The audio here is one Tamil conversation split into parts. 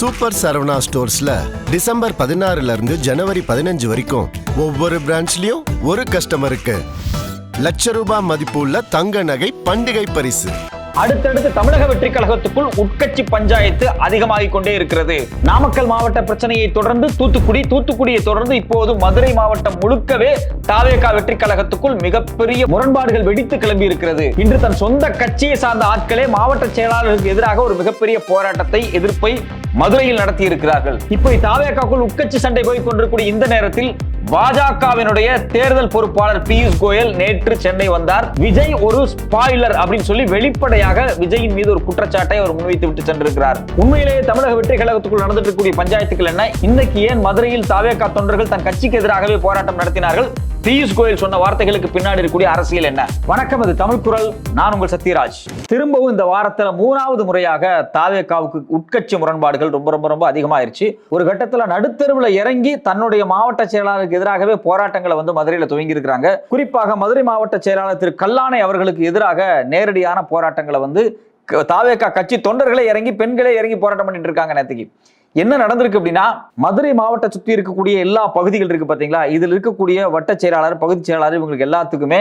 சூப்பர் சரவணா ஸ்டோர்ஸ்ல டிசம்பர் 16 இருந்து ஜனவரி 15 வரைக்கும் ஒவ்வொரு பிரான்ச்லயும் ஒரு கஸ்டமருக்கு ₹1,00,000 மதிப்புள்ள தங்க நகை பண்டிகை பரிசு. அடுத்தடுத்து தமிழக வெற்றி கழகத்துக்குள் உட்கட்சி பஞ்சாயத்து அதிகமாகிக் கொண்டே இருக்கிறது. நாமக்கல் மாவட்ட பிரச்சனையை தொடர்ந்து தூத்துக்குடியை தொடர்ந்து இப்போது மதுரை மாவட்டம் முழுக்கவே தாவேகா வெற்றி கழகத்துக்குள் மிகப்பெரிய முரண்பாடுகள் வெடித்து கிளம்பி இருக்கிறது. இன்று தன் சொந்த கட்சியை சார்ந்த ஆட்களே மாவட்ட செயலாளருக்கு எதிராக ஒரு மிகப்பெரிய போராட்டத்தை எதிர்ப்பை மதுரையில் நடத்தி இருக்கிறார்கள். இப்போ தாவேகாக்குள் உட்கட்சி சண்டை போய் கொண்டிருக்கூடிய இந்த நேரத்தில் பாஜகவினுடைய தேர்தல் பொறுப்பாளர் பியூஷ் கோயல் நேற்று சென்னை வந்தார். விஜய் ஒரு ஸ்பாயிலர் அப்படின்னு சொல்லி வெளிப்படையாக விஜயின் மீது ஒரு குற்றச்சாட்டை அவர் முன்வைத்து விட்டு சென்றிருக்கிறார். உண்மையிலேயே தமிழக வெற்றி கழகத்துக்குள் நடந்துட்டு இருக்கக்கூடிய பஞ்சாயத்துக்கள் என்ன? இன்னைக்கு ஏன் மதுரையில் தாவேகா தொண்டர்கள் தன் கட்சிக்கு எதிராகவே போராட்டம் நடத்தினார்கள்? பியூஷ் கோயல் சொன்ன வார்த்தைகளுக்கு பின்னாடி இருக்கக்கூடிய அரசியல் என்ன? வணக்கம், அது தமிழ் குரல். நான் உங்கள் சத்யராஜ். திரும்பவும் இந்த வாரத்துல 3வது முறையாக தாவேகாவுக்கு உட்கட்சி முரண்பாடுகள் ரொம்ப அதிகமாயிருச்சு. ஒரு கட்டத்துல நடுத்தெருவுல இறங்கி தன்னுடைய மாவட்ட செயலாளருக்கு எதிராகவே போராட்டங்களை மதுரையில துவங்கி இருக்கிறாங்க. குறிப்பாக மதுரை மாவட்ட செயலாளர் திரு கல்லானை அவர்களுக்கு எதிராக நேரடியான போராட்டங்களை தாவேகா கட்சி தொண்டர்களே இறங்கி பெண்களே இறங்கி போராட்டம் பண்ணிட்டு இருக்காங்க. நேற்றுக்கு என்ன நடந்திருக்கு அப்படின்னா, மதுரை மாவட்ட சுற்றி இருக்கக்கூடிய எல்லா பகுதிகள் இருக்கு பாத்தீங்களா, இதில் இருக்கக்கூடிய வட்ட செயலாளர், பகுதி செயலாளர், இவங்களுக்கு எல்லாத்துக்குமே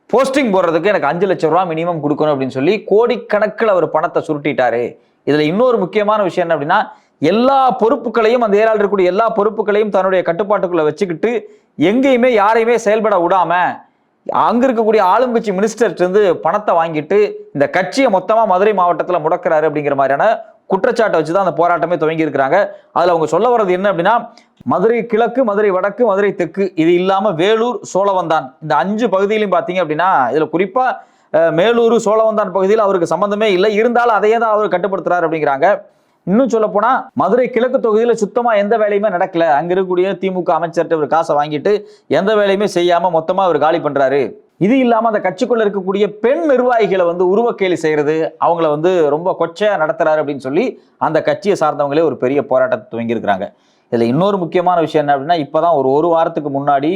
போஸ்டிங் போடுறதுக்கு எனக்கு ₹5,00,000 மினிமம் கொடுக்கணும் அப்படின்னு சொல்லி கோடிக்கணக்கில் அவர் பணத்தை சுருட்டிட்டாரு. இதுல இன்னொரு முக்கியமான விஷயம் என்ன அப்படின்னா, எல்லா பொறுப்புகளையும் அந்த ஏரியாவில் இருக்கக்கூடிய எல்லா பொறுப்புகளையும் தன்னுடைய கட்டுப்பாட்டுக்குள்ள வச்சுக்கிட்டு எங்கேயுமே யாரையுமே செயல்பட விடாம அங்க இருக்கக்கூடிய ஆளுங்கட்சி மினிஸ்டர்கிட்ட இருந்து பணத்தை வாங்கிட்டு இந்த கட்சியை மொத்தமா மதுரை மாவட்டத்தில் முடக்கிறாரு அப்படிங்கிற மாதிரியான குற்றச்சாட்டை வச்சுதான் அந்த போராட்டமே துவங்கி இருக்கிறாங்க. அதுல அவங்க சொல்ல வர்றது என்ன அப்படின்னா, மதுரை கிழக்கு, மதுரை வடக்கு, மதுரை தெற்கு, இது இல்லாம வேலூர், சோழவந்தான், இந்த 5 பகுதியிலையும் பாத்தீங்க அப்படின்னா இதுல குறிப்பா மேலூர், சோழவந்தான் பகுதியில் அவருக்கு சம்பந்தமே இல்லை, இருந்தாலும் அதையே தான் அவர் கட்டுப்படுத்துறாரு அப்படிங்கிறாங்க. இன்னும் சொல்ல போனா மதுரை கிழக்கு தொகுதியில சுத்தமா எந்த வேலையுமே நடக்கல. அங்க இருக்கக்கூடிய திமுக அமைச்சர்கிட்ட ஒரு காசை வாங்கிட்டு எந்த வேலையுமே செய்யாம மொத்தமா அவர் காலி பண்றாரு. இது இல்லாம அந்த கட்சிக்குள்ள இருக்கக்கூடிய பெண் நிர்வாகிகளை உருவக்கேலி செய்யறது, அவங்கள ரொம்ப கொச்சையா நடத்துறாரு அப்படின்னு சொல்லி அந்த கட்சியை சார்ந்தவங்களே ஒரு பெரிய போராட்டத்தை துவங்கி இருக்கிறாங்க. இதுல இன்னொரு முக்கியமான விஷயம் என்ன அப்படின்னா, இப்பதான் ஒரு வாரத்துக்கு முன்னாடி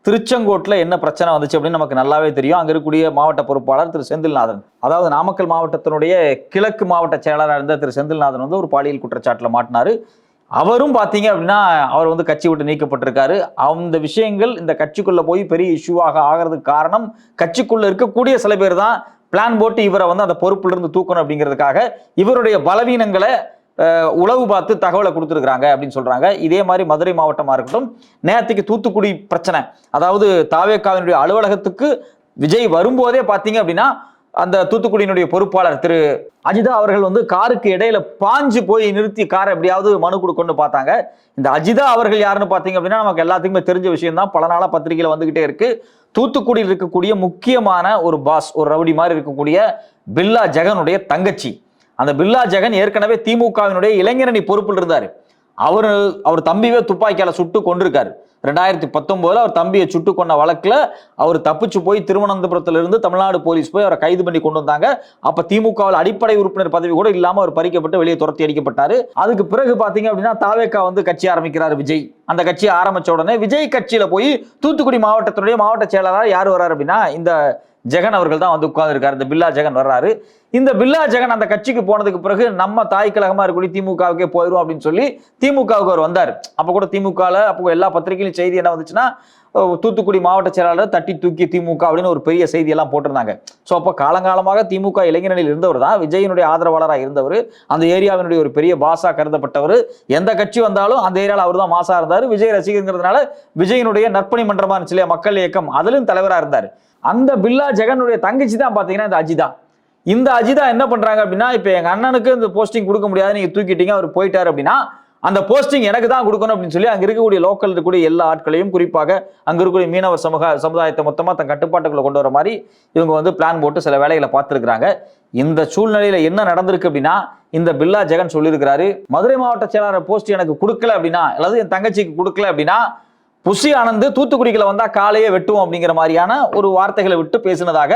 திருச்செங்கோட்டில் என்ன பிரச்சனை வந்துச்சு அப்படின்னு நமக்கு நல்லாவே தெரியும். அங்க இருக்கக்கூடிய மாவட்ட பொறுப்பாளர் திரு செந்தில்நாதன், அதாவது நாமக்கல் மாவட்டத்தினுடைய கிழக்கு மாவட்ட செயலாளர் இருந்த திரு செந்தில்நாதன் ஒரு பாலியல் குற்றச்சாட்டுல மாட்டினாரு. அவரும் பாத்தீங்க அப்படின்னா அவர் கட்சி விட்டு நீக்கப்பட்டிருக்காரு. அந்த விஷயங்கள் இந்த கட்சிக்குள்ள போய் பெரிய இஷ்யூவாக ஆகிறதுக்கு காரணம் கட்சிக்குள்ள இருக்கக்கூடிய சில பேர் தான் பிளான் போட்டு இவரை அந்த பொறுப்புல இருந்து தூக்கணும் அப்படிங்கிறதுக்காக இவருடைய பலவீனங்களை உளவு பார்த்து தகவலை கொடுத்துருக்காங்க அப்படின்னு சொல்றாங்க. இதே மாதிரி மதுரை மாவட்டமா இருக்கட்டும், நேற்றுக்கு தூத்துக்குடி பிரச்சனை, அதாவது தாவேகாவினுடைய அலுவலகத்துக்கு விஜய் வரும்போதே பாத்தீங்க அப்படின்னா அந்த தூத்துக்குடியினுடைய பொறுப்பாளர் திரு அஜிதா அவர்கள் காருக்கு இடையில பாஞ்சு போய் நிறுத்தி காரை எப்படியாவது மனு கொடுக்கணும்னு பார்த்தாங்க. இந்த அஜிதா அவர்கள் யாருன்னு பார்த்தீங்க அப்படின்னா நமக்கு எல்லாத்துக்குமே தெரிஞ்ச விஷயம் தான், பல நாளா பத்திரிகையில வந்துகிட்டே இருக்கு. தூத்துக்குடியில் இருக்கக்கூடிய முக்கியமான ஒரு பாஸ், ஒரு ரவுடி மாதிரி இருக்கக்கூடிய பில்லா ஜெகனுடைய தங்கச்சி. அந்த பில்லா ஜெகன் ஏற்கனவே திமுகவினுடைய இளைஞரணி பொறுப்பில் இருந்தாரு. அவர் தம்பியே துப்பாக்கியால சுட்டு கொண்டிருக்காரு. 2019 அவர் தம்பியை சுட்டு கொண்ட வழக்குல அவர் தப்பிச்சு போய் திருவனந்தபுரத்துல இருந்து தமிழ்நாடு போலீஸ் போய் அவரை கைது பண்ணி கொண்டு வந்தாங்க. அப்ப திமுகவில் அடிப்படை உறுப்பினர் பதவி கூட இல்லாம அவர் பறிக்கப்பட்டு வெளியே துரத்தி அடிக்கப்பட்டாரு. அதுக்கு பிறகு பாத்தீங்க அப்படின்னா தாவேகா கட்சி ஆரம்பிக்கிறார் விஜய். அந்த கட்சியை ஆரம்பிச்ச உடனே விஜய் கட்சியில போய் தூத்துக்குடி மாவட்டத்தினுடைய மாவட்ட செயலாளர் யார் வர்றாரு அப்படின்னா இந்த ஜெகன் அவர்கள் தான் உட்கார்ந்து இருக்காரு. இந்த பில்லா ஜெகன் வர்றாரு. இந்த பில்லா ஜெகன் அந்த கட்சிக்கு போனதுக்கு பிறகு நம்ம தாய் கழகமா இருக்கக்கூடிய திமுகவுக்கே போயிடும் அப்படின்னு சொல்லி திமுகவுக்கு அவர் வந்தார். அப்ப கூட திமுகல அப்போ எல்லா பத்திரிகையிலும் செய்தி என்ன வந்துச்சுன்னா, தூத்துக்குடி மாவட்ட செயலாளர் தட்டி தூக்கி திமுக அப்படின்னு ஒரு பெரிய செய்தி எல்லாம் போட்டிருந்தாங்க. ஸோ அப்போ காலங்காலமாக திமுக இளைஞரணியில் இருந்தவர் தான், விஜயனுடைய ஆதரவாளராக இருந்தவர், அந்த ஏரியாவினுடைய ஒரு பெரிய பாசா கருதப்பட்டவர். எந்த கட்சி வந்தாலும் அந்த ஏரியாவில் அவர் தான் மாசா இருந்தார். விஜய் ரசிகங்கிறதுனால விஜயனுடைய நற்பணி மன்றமா இருந்துச்சு இல்லையா, மக்கள் இயக்கம், அதிலும் தலைவராக இருந்தார். அந்த பில்லா ஜெகனுடைய தங்கச்சி தான் பாத்தீங்கன்னா இந்த அஜிதா. இந்த அஜிதா என்ன பண்றாங்க அப்படின்னா, இப்ப எங்க அண்ணனுக்கு இந்த போஸ்டிங் கொடுக்க முடியாது, நீங்க தூக்கிட்டீங்க, அவர் போயிட்டாரு அப்படின்னா அந்த போஸ்டிங் எனக்கு தான் கொடுக்கணும் அப்படின்னு சொல்லி அங்க இருக்கக்கூடிய லோக்கல் இருக்கக்கூடிய எல்லா ஆட்களையும், குறிப்பாக அங்க இருக்கக்கூடிய மீனவர் சமுதாயத்தை மொத்தமா தன் கட்டுப்பாட்டுக்குள்ள கொண்டு வர மாதிரி இவங்க பிளான் போட்டு சில வேலைகளை பார்த்துருக்காங்க. இந்த சூழ்நிலையில என்ன நடந்திருக்கு அப்படின்னா, இந்த பில்லா ஜெகன் சொல்லியிருக்கிறாரு, மதுரை மாவட்ட செயலாளர் போஸ்ட் எனக்கு கொடுக்கல அப்படின்னா, அல்லது என் தங்கச்சிக்கு கொடுக்கல அப்படின்னா புஷி ஆனந்த் தூத்துக்குடிகளை வந்தா காலையே வெட்டுவோம் அப்படிங்கிற மாதிரியான ஒரு வார்த்தைகளை விட்டு பேசினதாக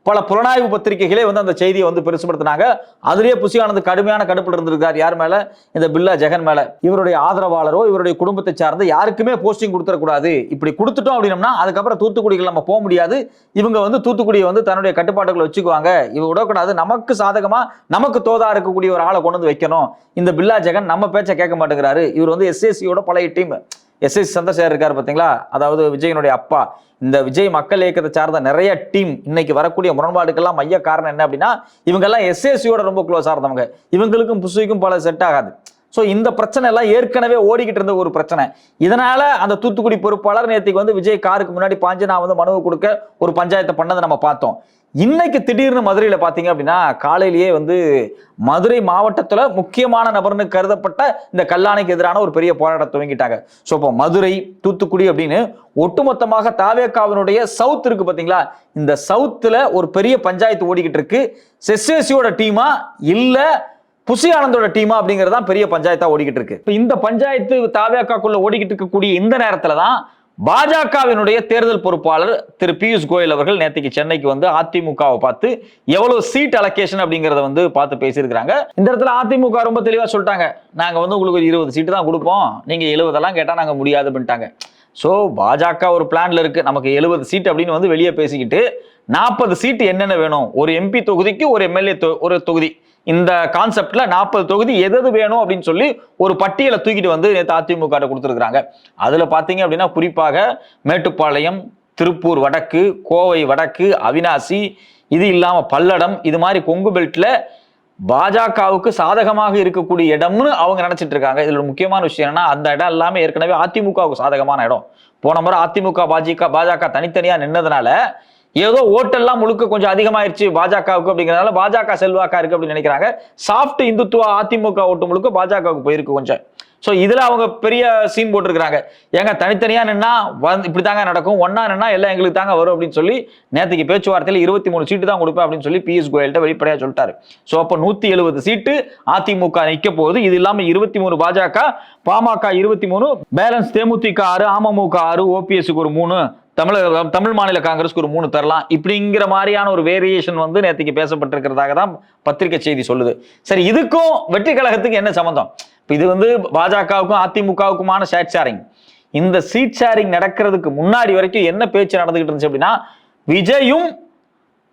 பல புலனாய்வு பத்திரிகைகளே வந்து அந்த செய்தியை வந்து பெருசுபடுத்தினாங்க. அதுலயே புஷி ஆனந்த் கடுமையான கடுப்பில் இருந்திருக்காரு. யார் மேல? இந்த பில்லா ஜெகன் மேல. இவருடைய ஆதரவாளரோ இவருடைய குடும்பத்தை சார்ந்த யாருக்குமே போஸ்டிங் கொடுத்துடக்கூடாது. இப்படி கொடுத்துட்டோம் அப்படின்னா அதுக்கப்புறம் தூத்துக்குடிகள் நம்ம போக முடியாது. இவங்க வந்து தூத்துக்குடியை வந்து தன்னுடைய கட்டுப்பாட்டுகளை வச்சுக்குவாங்க. இவங்க விடக்கூடாது. நமக்கு சாதகமா நமக்கு தோதா இருக்கக்கூடிய ஒரு ஆளை கொண்டு வந்து வைக்கணும். இந்த பில்லா ஜெகன் நம்ம பேச்சை கேட்க மாட்டேங்கிறாரு. இவர் வந்து எஸ்எஸ்சியோட பழைய டீம். எஸ்எஸ் சந்திரசேகர் இருக்காரு பாத்தீங்களா, அதாவது விஜயனுடைய அப்பா. இந்த விஜய் மக்கள் இயக்கத்தை சார்ந்த நிறைய டீம் இன்னைக்கு வரக்கூடிய முரண்பாடுக்கெல்லாம் மைய காரணம் என்ன அப்படின்னா, இவங்க எல்லாம் எஸ்எஸ்சியோட ரொம்ப க்ளோஸா இருந்தவங்க. இவங்களுக்கும் புஷிக்கும் பல செட் ஆகாது. ஸோ இந்த பிரச்சனை எல்லாம் ஏற்கனவே ஓடிக்கிட்டு இருந்த ஒரு பிரச்சனை. இதனால அந்த தூத்துக்குடி பொறுப்பாளர் நேற்றுக்கு வந்து விஜய் காருக்கு முன்னாடி பாஞ்சு நான் வந்து மனுவை கொடுக்க ஒரு பஞ்சாயத்தை பண்ணதை நம்ம பார்த்தோம். இன்னைக்கு திடீர்னு மதுரையில் பார்த்தீங்க அப்படின்னா காலையிலேயே வந்து மதுரை மாவட்டத்தில் முக்கியமான நபர்னு கருதப்பட்ட இந்த கல்லாணைக்கு எதிரான ஒரு பெரிய போராட்டம் துவங்கிட்டாங்க. ஸோ இப்போ மதுரை தூத்துக்குடி அப்படின்னு ஒட்டுமொத்தமாக தாவேகாவினுடைய சவுத் இருக்கு பார்த்தீங்களா, இந்த சவுத்தில் ஒரு பெரிய பஞ்சாயத்து ஓடிக்கிட்டு இருக்கு. எஸ்எஸ்சியோட டீமா இல்லை புஷி ஆனந்தோட டீமா அப்படிங்கிறது பெரிய பஞ்சாயத்தா ஓடிக்கிட்டு இருக்கு. இப்போ இந்த பஞ்சாயத்து தாவேகாக்குள்ள ஓடிக்கிட்டு இருக்கக்கூடிய இந்த நேரத்தில் தான் பாஜகவினுடைய தேர்தல் பொறுப்பாளர் திரு பியூஷ் கோயல் அவர்கள் நேற்றுக்கு சென்னைக்கு வந்து அதிமுகவை பார்த்து எவ்வளவு சீட் அலோகேஷன் அப்படிங்கறத வந்து பார்த்து பேசியிருக்கிறாங்க. இந்த இடத்துல அதிமுக ரொம்ப தெளிவா சொல்லிட்டாங்க, நாங்க வந்து உங்களுக்கு ஒரு 20 சீட்டு தான் கொடுப்போம், நீங்க 70 கேட்டா நாங்க முடியாது அப்படின்ட்டாங்க. ஸோ பாஜக ஒரு பிளான்ல இருக்கு, நமக்கு 70 சீட் அப்படின்னு வந்து வெளியே பேசிக்கிட்டு 40 சீட்டு என்னென்ன வேணும், ஒரு எம்பி தொகுதிக்கு ஒரு எம்எல்ஏ ஒரு தொகுதி, இந்த கான்செப்ட்ல 40 தொகுதி எது வேணும் அப்படின்னு சொல்லி ஒரு பட்டியலை தூக்கிட்டு வந்து நேற்று அதிமுக கொடுத்துருக்காங்க. அதுல பாத்தீங்க அப்படின்னா குறிப்பாக மேட்டுப்பாளையம், திருப்பூர் வடக்கு, கோவை வடக்கு, அவினாசி, இது இல்லாம பல்லடம், இது மாதிரி கொங்கு பெல்ட்ல பாஜகவுக்கு சாதகமாக இருக்கக்கூடிய இடம்னு அவங்க நினைச்சிட்டு இருக்காங்க. இதுல ஒரு முக்கியமான விஷயம் என்னன்னா, அந்த இடம் எல்லாமே ஏற்கனவே அதிமுகவுக்கு சாதகமான இடம். போன முறை அதிமுக பாஜக தனித்தனியா நின்னதுனால ஏதோ ஓட்டெல்லாம் முழுக்க கொஞ்சம் அதிகமாயிருச்சு பாஜகவுக்கு அப்படிங்கிறதுனால பாஜக செல்வாக்கா இருக்கு அப்படின்னு நினைக்கிறாங்க. சாஃப்ட் இந்துத்துவா அதிமுக ஓட்டு முழுக்க பாஜகவுக்கு போயிருக்கு கொஞ்சம். ஸோ இதுல அவங்க பெரிய சீன் போட்டிருக்கிறாங்க. ஏங்க தனித்தனியா நின்னா இப்படித்தாங்க நடக்கும், ஒன்னா நின்னா எல்லாம் எங்களுக்கு தாங்க வரும் அப்படின்னு சொல்லி நேற்றுக்கு பேச்சுவார்த்தையில் 23 சீட்டு தான் கொடுப்பேன் அப்படின்னு சொல்லி பியூஷ் கோயல்கிட்ட வெளிப்படையா சொல்லிட்டாரு. ஸோ அப்போ 170 சீட்டு அதிமுக நிற்க போகுது. இது இல்லாம 23 பாஜக, பாமக 23, பேலன்ஸ் தேமுதிக 6, அமமுக 6, ஓபிஎஸ்க்கு ஒரு 3, தமிழ் மாநில காங்கிரஸ்க்கு ஒரு 3 தரலாம். இப்படிங்கிற மாதிரியான ஒரு வேரியேஷன் வந்து நேற்றுக்கு பேசப்பட்டிருக்கிறதாக தான் பத்திரிகை செய்தி சொல்லுது. சரி, இதுக்கும் வெற்றி கழகத்துக்கு என்ன சம்பந்தம்? இது வந்து பாஜகவுக்கும் அதிமுகவுக்குமான ஷேட் ஷேரிங். இந்த சீட் ஷேரிங் நடக்கிறதுக்கு முன்னாடி வரைக்கும் என்ன பேச்சு நடந்துகிட்டு இருந்துச்சு அப்படின்னா, விஜயும்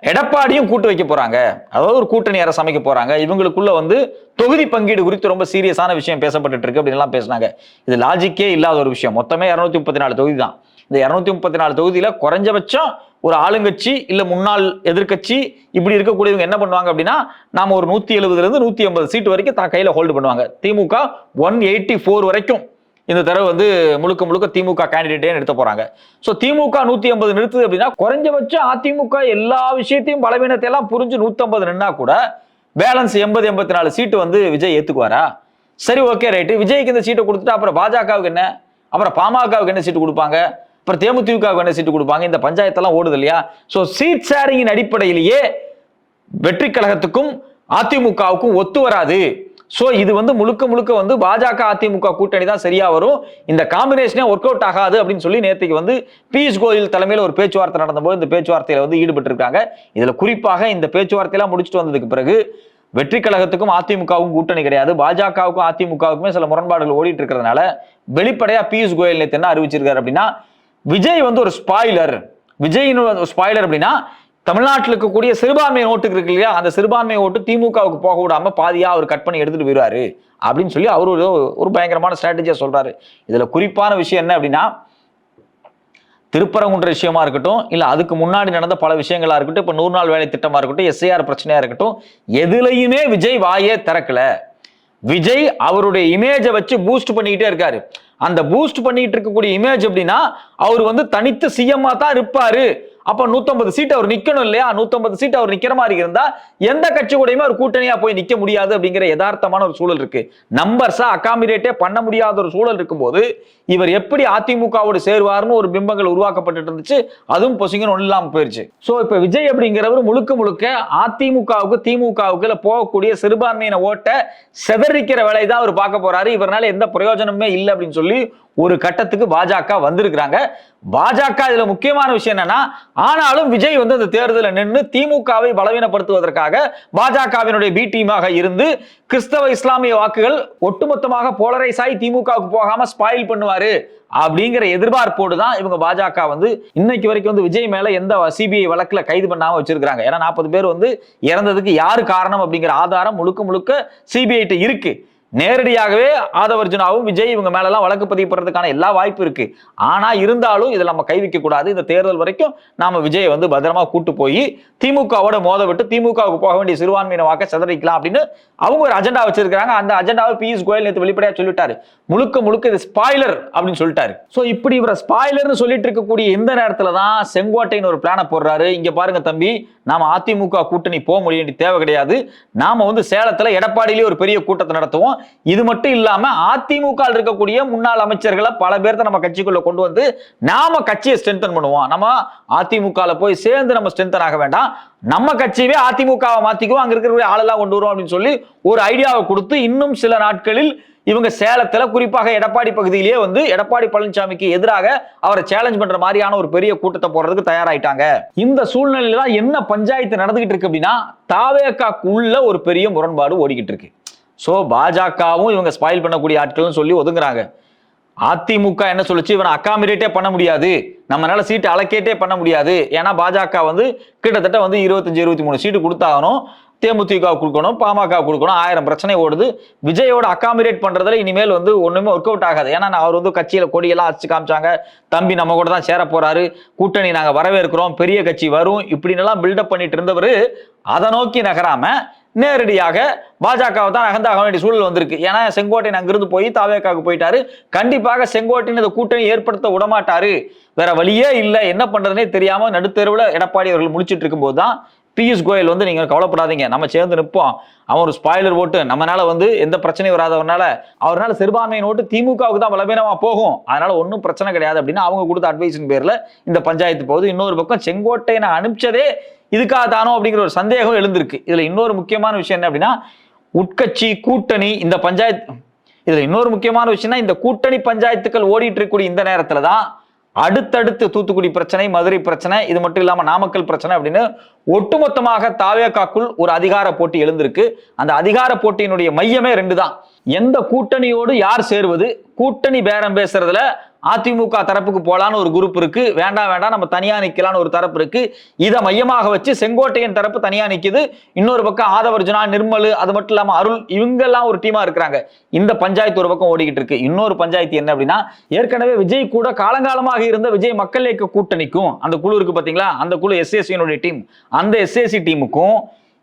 எடப்பாடியும் கூட்டு வைக்க போறாங்க, அதாவது ஒரு கூட்டணி அரசு அமைக்க போறாங்க, இவங்களுக்குள்ள வந்து தொகுதி பங்கீடு குறித்து ரொம்ப சீரியஸான விஷயம் பேசப்பட்டு இருக்கு அப்படின்னு எல்லாம் பேசினாங்க. இது லாஜிக்கே இல்லாத ஒரு விஷயம். மொத்தமே 234 தொகுதி தான். இந்த 234 தொகுதியில குறைஞ்சபட்சம் ஒரு ஆளுங்கட்சி இல்ல முன்னாள் எதிர்கட்சி இப்படி இருக்கக்கூடியவங்க என்ன பண்ணுவாங்க அப்படின்னா, நாம ஒரு 170 இருந்து 150 சீட் வரைக்கும் தான் கையில ஹோல்டு பண்ணுவாங்க. திமுக 184 வரைக்கும் இந்த தடவை வந்து முழுக்க முழுக்க திமுக கேண்டிடேட்டே நிறுத்த போறாங்க. ஸோ திமுக 150 நிறுத்துது அப்படின்னா குறைஞ்சபட்சம் அதிமுக எல்லா விஷயத்தையும் பலவீனத்தை எல்லாம் புரிஞ்சு 150 நின்னா கூட பேலன்ஸ் 80-84 சீட்டு வந்து விஜய் ஏத்துக்குவாரா? சரி, ஓகே, ரைட்டு. விஜய்க்கு இந்த சீட்டை கொடுத்துட்டு அப்புறம் பாஜகவுக்கு என்ன, அப்புறம் பாமகவுக்கு என்ன சீட்டு கொடுப்பாங்க, அப்புறம் தேமுதிகவுக்கு என்ன சீட்டு கொடுப்பாங்க? இந்த பஞ்சாயத்தெல்லாம் ஓடுது இல்லையா? ஸோ சீட் ஷேரிங்கின் அடிப்படையிலேயே வெற்றி கழகத்துக்கும் அதிமுகவுக்கும் ஒத்து வராது. ஸோ இது வந்து முழுக்க முழுக்க வந்து பாஜக அதிமுக கூட்டணி தான் சரியா வரும், இந்த காம்பினேஷனே ஒர்க் அவுட் ஆகாது அப்படின்னு சொல்லி நேற்றுக்கு வந்து பியூஷ் கோயல் தலைமையில் ஒரு பேச்சுவார்த்தை நடந்தபோது இந்த பேச்சுவார்த்தையில வந்து ஈடுபட்டு இருக்காங்க. இதுல குறிப்பாக இந்த பேச்சுவார்த்தையெல்லாம் முடிச்சுட்டு வந்ததுக்கு பிறகு வெற்றி கழகத்துக்கும் அதிமுகவுக்கும் கூட்டணி கிடையாது, பாஜகவுக்கும் அதிமுகவுக்குமே சில முரண்பாடுகள் ஓடிட்டு இருக்கிறதுனால வெளிப்படையா பியூஷ் கோயல் நேற்று என்ன அறிவிச்சிருக்காரு அப்படின்னா, விஜய் வந்து ஒரு ஸ்பாயிலர். விஜயின் ஸ்பாயிலர் அப்படின்னா தமிழ்நாட்டில் இருக்கக்கூடிய சிறுபான்மை ஓட்டுக்கு இருக்கு இல்லையா, அந்த சிறுபான்மை ஓட்டு திமுகவுக்கு போக விடாம பாதியா அவர் கட் பண்ணி எடுத்துட்டு போயிடுவாரு அப்படின்னு சொல்லி அவர் ஒரு பயங்கரமான ஸ்ட்ராட்டஜியா சொல்றாரு. இதுல குறிப்பான விஷயம் என்ன அப்படின்னா, திருப்பரங்குன்ற விஷயமா இருக்கட்டும், இல்ல அதுக்கு முன்னாடி நடந்த பல விஷயங்களா இருக்கட்டும், இப்ப 100 நாள் வேலை திட்டமா இருக்கட்டும், எஸ்ஐஆர் பிரச்சனையா இருக்கட்டும், எதுலையுமே விஜய் வாயே திறக்கல. விஜய் அவருடைய இமேஜை வச்சு பூஸ்ட் பண்ணிக்கிட்டே இருக்காரு. அந்த பூஸ்ட் பண்ணிட்டு இருக்கக்கூடிய இமேஜ் அப்படின்னா அவர் வந்து தனித்து சிஎம்மா தான் இருப்பாரு. அப்ப 150 சீட் அவர் நிக்கணும் இல்லையா? 150 சீட் அவர் நிக்கிற மாதிரி இருந்தா எந்த கட்சி கூடயுமே ஒரு கூட்டணியா போய் நிக்க முடியாது அப்படிங்கிற யதார்த்தமான ஒரு சூழல் இருக்கு. நம்பர்ஸா அகாமிடேட்டே பண்ண முடியாத ஒரு சூழல் இருக்கும்போது இவர் எப்படி அதிமுகவோடு சேருவார்னு ஒரு பிம்பங்கள் உருவாக்கப்பட்டு இருந்துச்சு. அதுவும் பொசிங்கன்னு ஒண்ணு இல்லாம போயிருச்சு. சோ இப்ப விஜய் அப்படிங்கிறவர் முழுக்க முழுக்க அதிமுகவுக்கு திமுகவுக்கு போகக்கூடிய சிறுபான்மையின ஓட்ட செதறிக்கிற வேலையை தான் அவர் பார்க்க போறாரு. இவரால எந்த பிரயோஜனமே இல்லை அப்படின்னு சொல்லி ஒரு கட்டத்துக்கு பாஜக வந்திருக்கிறாங்க. பாஜக இதுல முக்கியமான விஷயம் என்னன்னா, ஆனாலும் விஜய் வந்து அந்த தேர்தலில் நின்று திமுகவை பலவீனப்படுத்துவதற்காக பாஜகவினுடைய பி டீமாக இருந்து கிறிஸ்தவ இஸ்லாமிய வாக்குகள் ஒட்டுமொத்தமாக போலரைஸ் ஆகி திமுகவுக்கு போகாம ஸ்பாயில் பண்ணுவாரு அப்படிங்கிற எதிர்பார்ப்போடு தான் இவங்க பாஜக வந்து இன்னைக்கு வரைக்கும் வந்து விஜய் மேல எந்த சிபிஐ வழக்குல கைது பண்ணாம வச்சிருக்காங்க. ஏன்னா 40 பேர் வந்து இறந்ததுக்கு யாரு காரணம் அப்படிங்கிற ஆதாரம் முழுக்க முழுக்க சிபிஐ இருக்கு. நேரடியாகவே ஆதவர்ஜுனாவும் விஜய் இவங்க மேலெல்லாம் வழக்கு பதிவு பண்றதுக்கான எல்லா வாய்ப்பு இருக்கு. ஆனா இருந்தாலும் இதில் நம்ம கை வைக்க கூடாது. இந்த தேர்தல் வரைக்கும் நாம விஜய் வந்து பத்திரமா கூட்டு போய் திமுகவோட மோத விட்டு திமுகவுக்கு போக வேண்டிய சிறுபான்மையின வாக்க சிதறிக்கலாம் அப்படின்னு அவங்க ஒரு அஜெண்டா வச்சிருக்காங்க. அந்த அஜெண்டாவை பியூஷ் கோயல் நேற்று வெளிப்படையா சொல்லிட்டாரு. முழுக்க முழுக்க இது ஸ்பாயிலர் அப்படின்னு சொல்லிட்டாரு. சோ இப்படி இவரை ஸ்பாயிலர்னு சொல்லிட்டு இருக்கக்கூடிய இந்த நேரத்துல தான் செங்கோட்டையின் ஒரு பிளான போடுறாரு. இங்க பாருங்க தம்பி, நாம அதிமுக கூட்டணி போக முடிய தேவை கிடையாது. நாம வந்து சேலத்துல எடப்பாடியிலே ஒரு பெரிய கூட்டத்தை நடத்துவோம். இது மட்டும் இல்லாம அதிமுக இருக்கக்கூடிய முன்னாள் அமைச்சர்களை பல பேர்த்த நம்ம கட்சிக்குள்ள கொண்டு வந்து நாம கட்சியை ஸ்ட்ரென்தன் பண்ணுவோம். நம்ம அதிமுக போய் சேர்ந்து நம்ம ஸ்ட்ரென்தன் ஆக வேண்டாம், நம்ம கட்சியவே அதிமுகவை மாத்திக்குவோம், அங்க இருக்கிற ஆளெல்லாம் கொண்டு வருவோம் அப்படின்னு சொல்லி ஒரு ஐடியாவை கொடுத்து இன்னும் சில நாட்களில் இவங்க சேலத்துல குறிப்பாக எடப்பாடி பகுதியிலேயே வந்து எடப்பாடி பழனிசாமிக்கு எதிராக அவரை சேலஞ்ச் பண்ற மாதிரியான ஒரு பெரிய கூட்டத்தை போடுறதுக்கு தயாராயிட்டாங்க. இந்த சூழ்நிலையில தான் என்ன பஞ்சாயத்து நடந்துகிட்டு இருக்கு அப்படின்னா, தாவேகாக்குள்ள ஒரு பெரிய முரண்பாடு ஓடிக்கிட்டு இருக்கு. சோ பாஜகவும் இவங்க ஸ்பாயில் பண்ணக்கூடிய ஆட்கள் சொல்லி ஒதுங்குறாங்க. அதிமுக என்ன சொல்லுச்சு, இவனை அகாமிடேட்டே பண்ண முடியாது, நம்மளால சீட்டு அலோகேட்டே பண்ண முடியாது. ஏன்னா பாஜக வந்து கிட்டத்தட்ட வந்து 25-23 சீட்டு கொடுத்தாகணும், தேமுதிக கொடுக்கணும், பாமக கொடுக்கணும், 1000 பிரச்சனை ஓடுது. விஜயோட அகாமிடேட் பண்றதுல இனிமேல் வந்து ஒண்ணுமே ஒர்க் அவுட் ஆகாது. ஏன்னா அவர் வந்து கட்சியில கொடியெல்லாம் அடிச்சு காமிச்சாங்க, தம்பி நம்ம கூட தான் சேர போறாரு, கூட்டணி நாங்க வரவேற்கிறோம், பெரிய கட்சி வரும் இப்படின்னு எல்லாம் பில்டப் பண்ணிட்டு இருந்தவர் அதை நோக்கி நகராம நேரடியாக பாஜகவை தான் நகர்ந்தாக வேண்டிய சூழல் வந்திருக்கு. ஏன்னா செங்கோட்டையன் அங்கிருந்து போய் தாவேகாவுக்கு போயிட்டாரு. கண்டிப்பாக செங்கோட்டையன் இந்த கூட்டணி ஏற்படுத்த விடமாட்டாரு, வேற வழியே இல்லை, என்ன பண்றதுனே தெரியாம நடுத்தெருவுல எடப்பாடி அவர்கள் முடிச்சிட்டு இருக்கும் போதுதான் பியூஷ் கோயல் வந்து நீங்க கவலைப்படாதீங்க, நம்ம சேர்ந்து நிற்போம், அவன் ஒரு ஸ்பாயிலர் ஓட்டு, நம்மளால வந்து எந்த பிரச்சனையும் வராதவனால அவரால் சிறுபான்மையின் ஓட்டு திமுகவுக்கு தான் பலவீனமா போகும், அதனால ஒன்றும் பிரச்சனை கிடையாது அப்படின்னு அவங்க கொடுத்த அட்வைஸின் பேர்ல இந்த பஞ்சாயத்து போகுது. இன்னொரு பக்கம் செங்கோட்டையனை அனுப்பிச்சதே இதுக்காக தானோ அப்படிங்கிற ஒரு சந்தேகம் எழுந்திருக்கு. இதுல இன்னொரு முக்கியமான விஷயம் என்ன அப்படின்னா, உட்கட்சி கூட்டணி இந்த பஞ்சாயத்து, இதுல இன்னொரு முக்கியமான விஷயம்னா இந்த கூட்டணி பஞ்சாயத்துக்கள் ஓடிட்டு இருக்கக்கூடிய இந்த நேரத்துல தான் அடுத்தடுத்து தூத்துக்குடி பிரச்சனை, மதுரை பிரச்சனை, இது மட்டும் இல்லாம நாமக்கல் பிரச்சனை அப்படின்னு ஒட்டுமொத்தமாக தாவேகாக்குள் ஒரு அதிகார போட்டி எழுந்திருக்கு. அந்த அதிகார போட்டியினுடைய மையமே 2 தான். எந்த கூட்டணியோடு யார் சேருவது, கூட்டணி பேரம் பேசுறதுல அதிமுக தரப்புக்கு போலான்னு ஒரு குரூப் இருக்கு, வேண்டாம் வேண்டாம் நம்ம தனியா நிக்கலான்னு ஒரு தரப்பு இருக்கு. இதை மையமாக வச்சு செங்கோட்டையன் தரப்பு தனியா நிக்குது. இன்னொரு பக்கம் ஆதவர்ஜுனா, நிர்மல், அது மட்டும் இல்லாம அருள், இவங்க எல்லாம் ஒரு டீமா இருக்கிறாங்க. இந்த பஞ்சாயத்து ஒரு பக்கம் ஓடிக்கிட்டு இருக்கு. இன்னொரு பஞ்சாயத்து என்ன அப்படின்னா, ஏற்கனவே விஜய் கூட காலங்காலமாக இருந்த விஜய் மக்கள் இயக்க கூட்டணிக்கும் அந்த குழு இருக்கு பாத்தீங்களா, அந்த குழு எஸ்ஏசியினுடைய டீம், அந்த எஸ்ஏசி டீமுக்கும்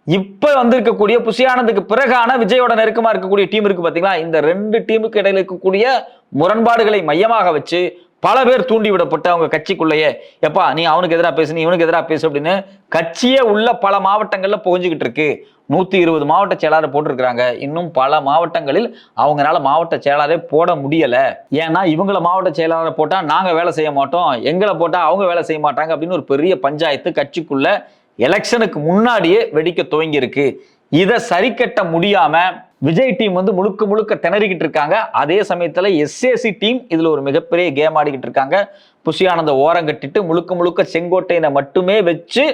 இப்ப வந்திருக்கக்கூடிய புஷியானந்துக்கு பிறகான விஜயோட நெருக்கமா இருக்கக்கூடிய டீம் இருக்கு பாத்தீங்களா, இந்த 2 டீமுக்கு இடையில இருக்கக்கூடிய முரண்பாடுகளை மையமாக வச்சு பல பேர் தூண்டி விடப்பட்டு அவங்க கட்சிக்குள்ளேயே, எப்பா நீ அவனுக்கு எதிராக பேசு, நீ இவனுக்கு எதிராக பேசு அப்படின்னு கட்சியே உள்ள பல மாவட்டங்கள்ல புகஞ்சுக்கிட்டு இருக்கு. 120 மாவட்ட செயலாளர் போட்டிருக்கிறாங்க. இன்னும் பல மாவட்டங்களில் அவங்களால மாவட்ட செயலாளரே போட முடியல. ஏன்னா இவங்களை மாவட்ட செயலாளரை போட்டா நாங்க வேலை செய்ய மாட்டோம், எங்களை போட்டா அவங்க வேலை செய்ய மாட்டாங்க அப்படின்னு ஒரு பெரிய பஞ்சாயத்து கட்சிக்குள்ள எலெக்ஷனுக்கு முன்னாடியே வெடிக்க துவங்கி இருக்கு. இதை சரி கட்ட முடியாம விஜய் டீம் வந்து முழுக்க முழுக்க திணறிக்கிட்டு இருக்காங்க. அதே சமயத்துல எஸ்ஏசி டீம் இதுல ஒரு மிகப்பெரிய கேம் ஆடிக்கிட்டு இருக்காங்க. புஷியானந்த ஓரம் கட்டிட்டு முழுக்க முழுக்க செங்கோட்டையனை மட்டுமே வச்சு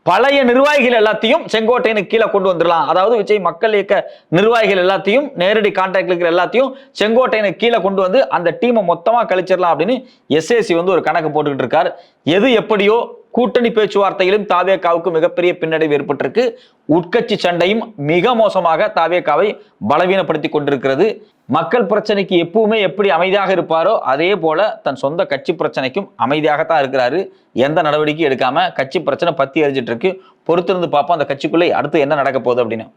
பழைய நிர்வாகிகள் எல்லாத்தையும் செங்கோட்டையனுக்கு கீழே கொண்டு வந்துடலாம். அதாவது விஜய் மக்கள் இயக்க நிர்வாகிகள் எல்லாத்தையும், நேரடி கான்டாக்ட் இருக்கிற எல்லாத்தையும் செங்கோட்டையனுக்கு கீழே கொண்டு வந்து அந்த டீமை மொத்தமா கழிச்சிடலாம் அப்படின்னு எஸ்ஏசி வந்து ஒரு கணக்கு போட்டுக்கிட்டு இருக்காரு. எது எப்படியோ கூட்டணி பேச்சுவார்த்தையிலும் தாவேகாவுக்கு மிகப்பெரிய பின்னடைவு ஏற்பட்டிருக்கு. உட்கட்சி சண்டையும் மிக மோசமாக தாவேகாவை பலவீனப்படுத்தி கொண்டிருக்கிறது. மக்கள் பிரச்சனைக்கு எப்பவுமே எப்படி அமைதியாக இருப்பாரோ அதே போல தன் சொந்த கட்சி பிரச்சனைக்கும் அமைதியாகத்தான் இருக்கிறாரு. எந்த நடவடிக்கையும் எடுக்காம கட்சி பிரச்சனை பத்தி எரிஞ்சிட்டு இருக்கு. பொறுத்திருந்து பார்ப்போம் அந்த கட்சிக்குள்ளே அடுத்து என்ன நடக்க போகுது அப்படின்னு.